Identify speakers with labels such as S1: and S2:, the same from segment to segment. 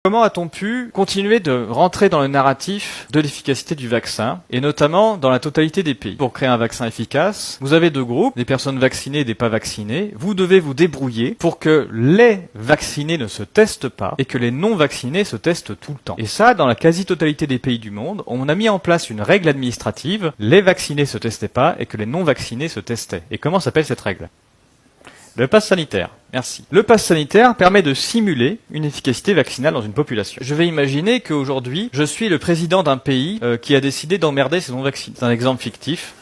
S1: Comment a-t-on pu continuer de rentrer dans le narratif de l'efficacité du vaccin, et notamment dans la totalité des pays? Pour créer un vaccin efficace, vous avez deux groupes, des personnes vaccinées et des pas vaccinées. Vous devez vous débrouiller pour que les vaccinés ne se testent pas et que les non-vaccinés se testent tout le temps. Et ça, dans la quasi-totalité des pays du monde, on a mis en place une règle administrative, les vaccinés se testaient pas et que les non-vaccinés se testaient. Et comment s'appelle cette règle? Le pass sanitaire. Merci. Le pass sanitaire permet de simuler une efficacité vaccinale dans une population. Je vais imaginer qu'aujourd'hui, je suis le président d'un pays qui a décidé d'emmerder ses non-vaccinés. C'est un exemple fictif.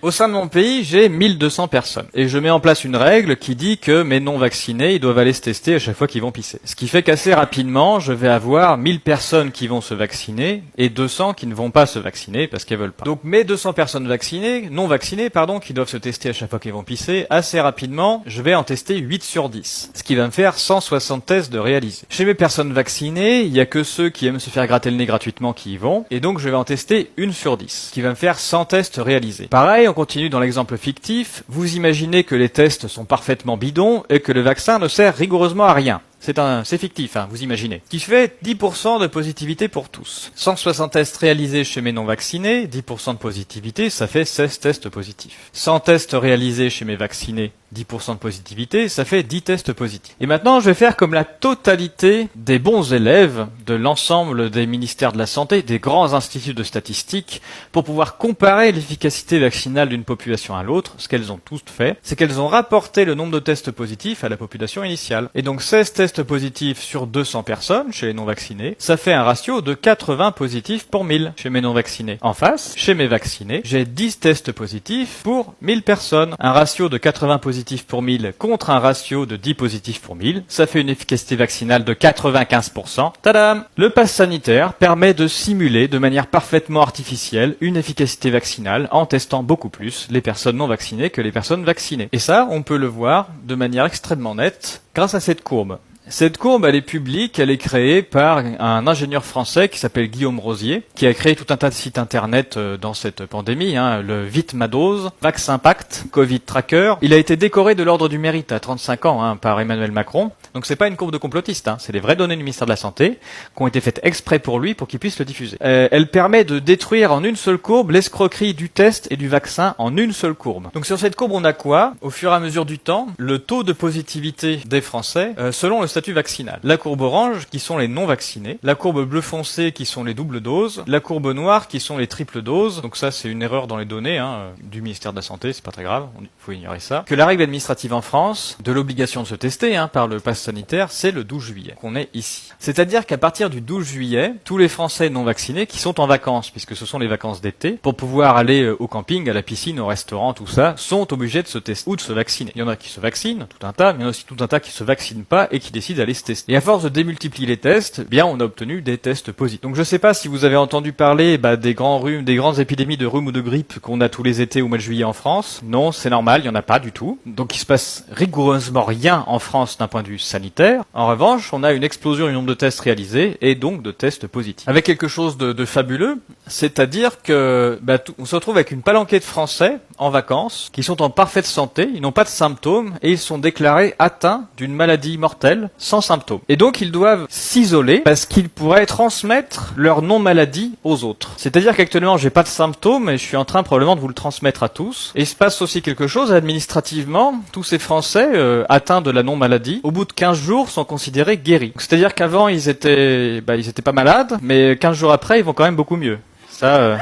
S1: Au sein de mon pays, j'ai 1200 personnes. Et je mets en place une règle qui dit que mes non-vaccinés, ils doivent aller se tester à chaque fois qu'ils vont pisser. Ce qui fait qu'assez rapidement, je vais avoir 1000 personnes qui vont se vacciner et 200 qui ne vont pas se vacciner parce qu'elles veulent pas. Donc mes 200 personnes vaccinées, non vaccinées, pardon, qui doivent se tester à chaque fois qu'ils vont pisser, assez rapidement, je vais en tester 8 sur 10. Ce qui va me faire 160 tests de réaliser. Chez mes personnes vaccinées, il y a que ceux qui aiment se faire gratter le nez gratuitement qui y vont. Et donc je vais en tester 1 sur 10. Ce qui va me faire 100 tests réalisés. Pareil, on continue dans l'exemple fictif. Vous imaginez que les tests sont parfaitement bidons et que le vaccin ne sert rigoureusement à rien. C'est fictif, hein, vous imaginez. Ce qui fait 10% de positivité pour tous. 160 tests réalisés chez mes non-vaccinés, 10% de positivité, ça fait 16 tests positifs. 100 tests réalisés chez mes vaccinés, 10% de positivité, ça fait 10 tests positifs. Et maintenant, je vais faire comme la totalité des bons élèves de l'ensemble des ministères de la Santé, des grands instituts de statistiques, pour pouvoir comparer l'efficacité vaccinale d'une population à l'autre. Ce qu'elles ont toutes fait, c'est qu'elles ont rapporté le nombre de tests positifs à la population initiale. Et donc 16 tests positifs sur 200 personnes chez les non-vaccinés, ça fait un ratio de 80 positifs pour 1000 chez mes non-vaccinés. En face, chez mes vaccinés, j'ai 10 tests positifs pour 1000 personnes. Un ratio de 80 positifs pour 1000 contre un ratio de 10 positifs pour 1000, ça fait une efficacité vaccinale de 95%. Tadam! Le pass sanitaire permet de simuler de manière parfaitement artificielle une efficacité vaccinale en testant beaucoup plus les personnes non vaccinées que les personnes vaccinées. Et ça, on peut le voir de manière extrêmement nette grâce à cette courbe. Cette courbe, elle est publique, elle est créée par un ingénieur français qui s'appelle Guillaume Rosier, qui a créé tout un tas de sites internet dans cette pandémie, le VitMaDose, VaxImpact, Covid Tracker. Il a été décoré de l'ordre du mérite à 35 ans par Emmanuel Macron. Donc c'est pas une courbe de complotiste, c'est les vraies données du ministère de la Santé qui ont été faites exprès pour lui pour qu'il puisse le diffuser. Elle permet de détruire en une seule courbe l'escroquerie du test et du vaccin en une seule courbe. Donc sur cette courbe, on a quoi? Au fur et à mesure du temps, le taux de positivité des Français selon le statut vaccinal. La courbe orange qui sont les non vaccinés, la courbe bleu foncé qui sont les doubles doses, la courbe noire qui sont les triples doses. Donc ça c'est une erreur dans les données du ministère de la Santé, c'est pas très grave, il faut ignorer ça. Que la règle administrative en France de l'obligation de se tester par le pass sanitaire, c'est le 12 juillet qu'on est ici. C'est-à-dire qu'à partir du 12 juillet, tous les Français non vaccinés qui sont en vacances, puisque ce sont les vacances d'été, pour pouvoir aller au camping, à la piscine, au restaurant, tout ça, sont obligés de se tester ou de se vacciner. Il y en a qui se vaccinent, tout un tas, mais il y en a aussi tout un tas qui se vaccinent pas et qui décident d'aller se tester. Et à force de démultiplier les tests, on a obtenu des tests positifs. Donc je sais pas si vous avez entendu parler des grands rhumes, des grandes épidémies de rhume ou de grippe qu'on a tous les étés au mois de juillet en France. Non, c'est normal, il y en a pas du tout. Donc il se passe rigoureusement rien en France d'un point de vue sanitaire. En revanche, on a une explosion du nombre de tests réalisés et donc de tests positifs. Avec quelque chose de fabuleux, c'est-à-dire que on se retrouve avec une palanquée de Français en vacances qui sont en parfaite santé, ils n'ont pas de symptômes et ils sont déclarés atteints d'une maladie mortelle sans symptômes. Et donc ils doivent s'isoler parce qu'ils pourraient transmettre leur non-maladie aux autres. C'est-à-dire qu'actuellement j'ai pas de symptômes et je suis en train probablement de vous le transmettre à tous. Et il se passe aussi quelque chose administrativement, tous ces Français atteints de la non-maladie, au bout de 15 jours sont considérés guéris. C'est-à-dire qu'avant ils étaient pas malades, mais 15 jours après ils vont quand même beaucoup mieux. Ça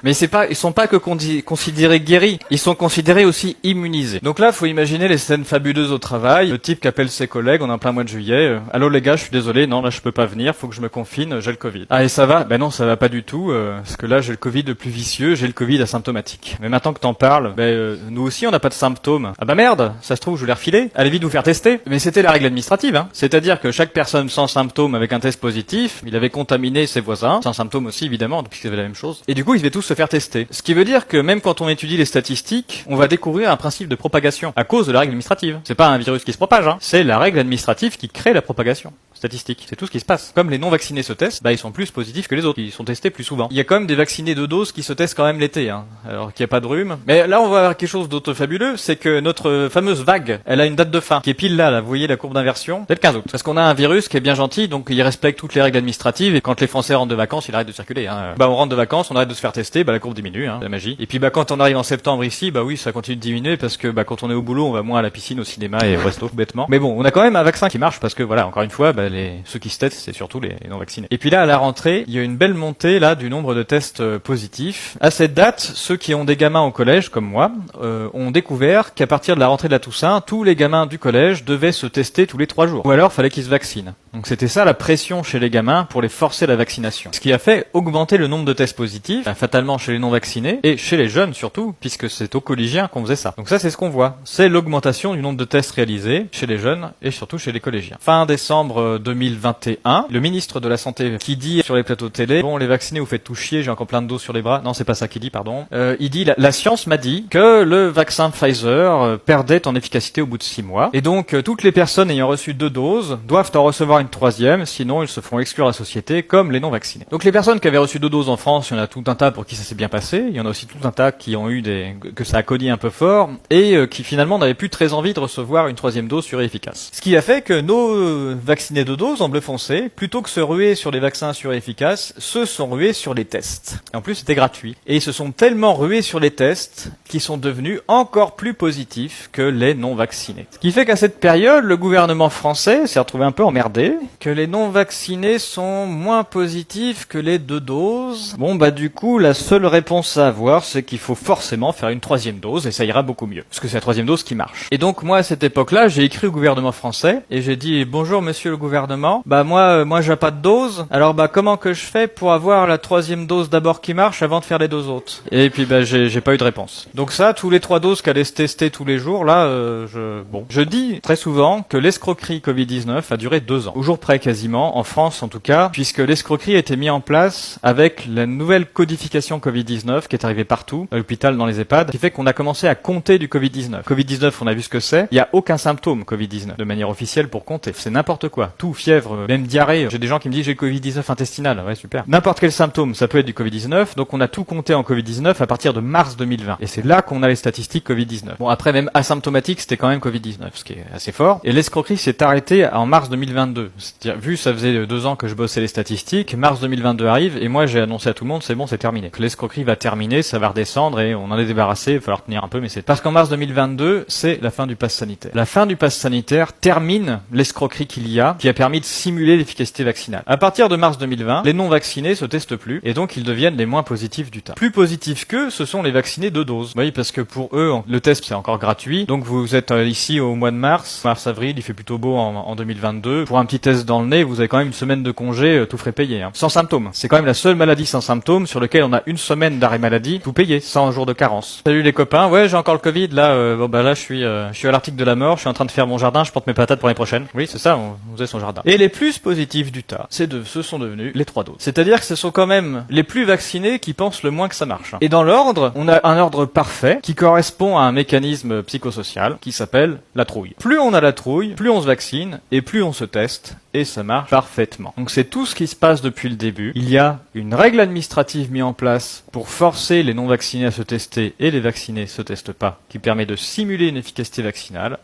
S1: Mais ils sont pas que considérés guéris, ils sont considérés aussi immunisés. Donc là, faut imaginer les scènes fabuleuses au travail. Le type qui appelle ses collègues, on est en plein mois de juillet. Allô les gars, je suis désolé, non là je peux pas venir, faut que je me confine, j'ai le Covid. Ah et ça va? Ben non, ça va pas du tout, parce que là j'ai le Covid le plus vicieux, j'ai le Covid asymptomatique. Mais maintenant que t'en parles, nous aussi on n'a pas de symptômes. Ah bah merde, ça se trouve je vous l'ai refilé. Allez vite vous faire tester. Mais c'était la règle administrative, c'est-à-dire que chaque personne sans symptômes avec un test positif, il avait contaminé ses voisins, sans symptômes aussi évidemment, puisqu'il avait la même chose. Et du coup ils devaient tous se faire tester. Ce qui veut dire que même quand on étudie les statistiques, on va découvrir un principe de propagation à cause de la règle administrative. C'est pas un virus qui se propage, hein. C'est la règle administrative qui crée la propagation statistique. C'est tout ce qui se passe. Comme les non-vaccinés se testent, ils sont plus positifs que les autres. Ils sont testés plus souvent. Il y a quand même des vaccinés de doses qui se testent quand même l'été, hein, alors qu'il n'y a pas de rhume. Mais là, on va avoir quelque chose d'autre fabuleux, c'est que notre fameuse vague, elle a une date de fin, qui est pile là, vous voyez la courbe d'inversion, c'est le 15 août. Parce qu'on a un virus qui est bien gentil, donc il respecte toutes les règles administratives, et quand les Français rentrent de vacances, il arrête de circuler, hein. On rentre de vacances, on arrête de se faire tester, la courbe diminue, hein, c'est la magie. Et puis quand on arrive en septembre ici, oui, ça continue de diminuer, parce que quand on est au boulot, on va moins à la piscine, au cinéma et au resto, tout bêtement. Mais bon, on a quand même un vaccin qui marche, parce que voilà, encore une fois, ceux qui se testent, c'est surtout les non-vaccinés. Et puis là, à la rentrée, il y a une belle montée là du nombre de tests positifs. À cette date, ceux qui ont des gamins au collège, comme moi, ont découvert qu'à partir de la rentrée de la Toussaint, tous les gamins du collège devaient se tester tous les 3 jours. Ou alors, fallait qu'ils se vaccinent. Donc c'était ça la pression chez les gamins pour les forcer à la vaccination. Ce qui a fait augmenter le nombre de tests positifs, fatalement chez les non-vaccinés, et chez les jeunes surtout, puisque c'est aux collégiens qu'on faisait ça. Donc ça, c'est ce qu'on voit. C'est l'augmentation du nombre de tests réalisés chez les jeunes et surtout chez les collégiens. Fin décembre 2021, le ministre de la Santé qui dit sur les plateaux de télé, bon, les vaccinés, vous faites tout chier, j'ai encore plein de doses sur les bras. Non, c'est pas ça qu'il dit, pardon. Il dit, la science m'a dit que le vaccin Pfizer perdait en efficacité au bout de 6 mois. Et donc, toutes les personnes ayant reçu 2 doses doivent en recevoir une 3e, sinon ils se font exclure de la société, comme les non-vaccinés. Donc les personnes qui avaient reçu 2 doses en France, il y en a tout un tas pour qui ça s'est bien passé, il y en a aussi tout un tas qui ont eu que ça a cogné un peu fort, et qui finalement n'avaient plus très envie de recevoir une 3e dose sûre et efficace. Ce qui a fait que nos vaccinés de doses en bleu foncé, plutôt que se ruer sur les vaccins sûrs et efficaces, se sont rués sur les tests. Et en plus, c'était gratuit. Et ils se sont tellement rués sur les tests qu'ils sont devenus encore plus positifs que les non-vaccinés. Ce qui fait qu'à cette période, le gouvernement français s'est retrouvé un peu emmerdé, que les non-vaccinés sont moins positifs que les 2 doses. Bon, du coup, la seule réponse à avoir, c'est qu'il faut forcément faire une 3e dose, et ça ira beaucoup mieux. Parce que c'est la 3e dose qui marche. Et donc, moi, à cette époque-là, j'ai écrit au gouvernement français, et j'ai dit, bonjour, monsieur le gouvernement. Moi, j'ai pas de dose. Alors, comment que je fais pour avoir la 3e dose d'abord qui marche avant de faire les 2 autres? Et puis, j'ai pas eu de réponse. Donc ça, tous les 3 doses qu'elle se tester tous les jours, là, je dis très souvent que l'escroquerie Covid-19 a duré 2 ans. Au jour près quasiment, en France en tout cas, puisque l'escroquerie a été mise en place avec la nouvelle codification Covid-19 qui est arrivée partout, à l'hôpital, dans les EHPAD, qui fait qu'on a commencé à compter du Covid-19. Covid-19, on a vu ce que c'est. Il n'y a aucun symptôme Covid-19 de manière officielle pour compter. C'est n'importe quoi. Tout, fièvre, même diarrhée. J'ai des gens qui me disent j'ai le Covid-19 intestinal. Ouais, super. N'importe quel symptôme, ça peut être du Covid-19. Donc on a tout compté en Covid-19 à partir de mars 2020. Et c'est là qu'on a les statistiques Covid-19. Bon, après, même asymptomatique, c'était quand même Covid-19, ce qui est assez fort. Et l'escroquerie s'est arrêtée en mars 2022. C'est-à-dire, vu ça faisait 2 ans que je bossais les statistiques, mars 2022 arrive, et moi j'ai annoncé à tout le monde, c'est bon, c'est terminé. Que l'escroquerie va terminer, ça va redescendre, et on en est débarrassé, il va falloir tenir un peu, mais c'est... Parce qu'en mars 2022, c'est la fin du pass sanitaire. La fin du pass sanitaire termine l'escroquerie qu'il y a, qui a permis de simuler l'efficacité vaccinale. À partir de mars 2020, les non-vaccinés se testent plus, et donc ils deviennent les moins positifs du tas. Plus positifs qu'eux, ce sont les vaccinés de doses. Oui, parce que pour eux, le test c'est encore gratuit, donc vous êtes ici au mois de mars-avril, il fait plutôt beau en 2022. Pour un petit test dans le nez, vous avez quand même une semaine de congé, tout frais payé, hein. Sans symptômes. C'est quand même la seule maladie sans symptômes sur laquelle on a une semaine d'arrêt maladie, tout payé, 100 jours de carence. Salut les copains, ouais, j'ai encore le Covid, là, là, je suis à l'article de la mort, je suis en train de faire mon jardin, je plante mes patates pour l'année prochaine. Oui, c'est ça, on faisait son jardin. Et les plus positifs du tas, ce sont devenus les 3 doses. C'est-à-dire que ce sont quand même les plus vaccinés qui pensent le moins que ça marche. Et dans l'ordre, on a un ordre parfait qui correspond à un mécanisme psychosocial qui s'appelle la trouille. Plus on a la trouille, plus on se vaccine et plus on se teste. Et ça marche parfaitement. Donc c'est tout ce qui se passe depuis le début. Il y a une règle administrative mise en place pour forcer les non-vaccinés à se tester et les vaccinés se testent pas, qui permet de simuler une efficacité vaccinale.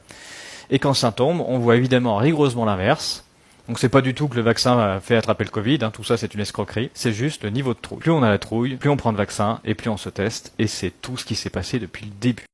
S1: Et quand ça tombe, on voit évidemment rigoureusement l'inverse. Donc c'est pas du tout que le vaccin fait attraper le Covid, hein, tout ça c'est une escroquerie, c'est juste le niveau de trouille. Plus on a la trouille, plus on prend de vaccin et plus on se teste, et c'est tout ce qui s'est passé depuis le début.